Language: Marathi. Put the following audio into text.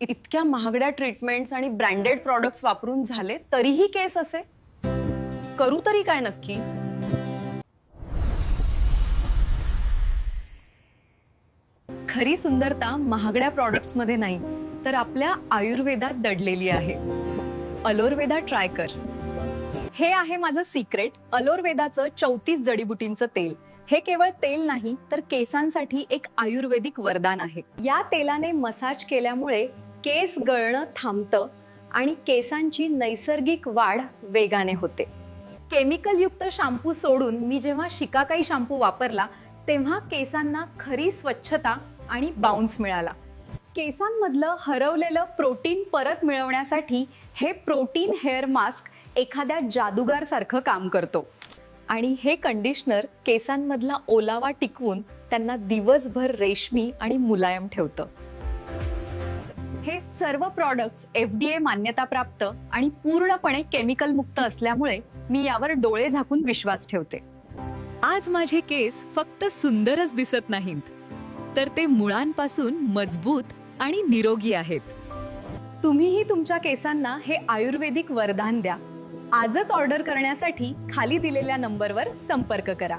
इतक्या महागड्या ट्रीटमेंट्स आणि ब्रँडेड प्रॉडक्ट्स वापरून झाले तरीही केस असे? करू तरी काय नक्की? खरी सुंदरता महागड्या प्रॉडक्ट्स मध्ये नाही, तर आपल्या आयुर्वेदात दडलेली आहे. अलोरवेदा ट्राय कर. हे आहे माझं सिक्रेट, अलोरवेदाचं 34 जडीबुटींचं तेल. हे केवळ तेल नाही तर केसांसाठी एक आयुर्वेदिक वरदान आहे. या तेलाने मसाज केल्यामुळे केस गळणं थांबतं आणि केसांची नैसर्गिक वाढ वेगाने होते. केमिकल युक्त शॅम्पू सोडून मी जेव्हा शिकाकाई शॅम्पू वापरला तेव्हा केसांना खरी स्वच्छता आणि बाउन्स मिळाला. केसांमधलं हरवलेलं प्रोटीन परत मिळवण्यासाठी हे प्रोटीन हेअर मास्क एखाद्या जादूगार सारखं काम करतो. आणि हे कंडिशनर केसांमधला ओलावा टिकवून त्यांना दिवसभर रेशमी आणि मुलायम ठेवतं. हे सर्व प्रॉडक्ट्स FDA मान्यताप्राप्त आणि पूर्णपणे केमिकल मुक्त असल्यामुळे मी यावर डोळे झाकून विश्वास ठेवते. आज माझे केस फक्त सुंदरच दिसत नाहीत, तर ते मुळांपासून मजबूत आणि निरोगी आहेत. तुम्हीही तुमच्या केसांना हे आयुर्वेदिक वरदान द्या. आजच ऑर्डर करण्यासाठी खाली दिलेल्या नंबरवर संपर्क करा.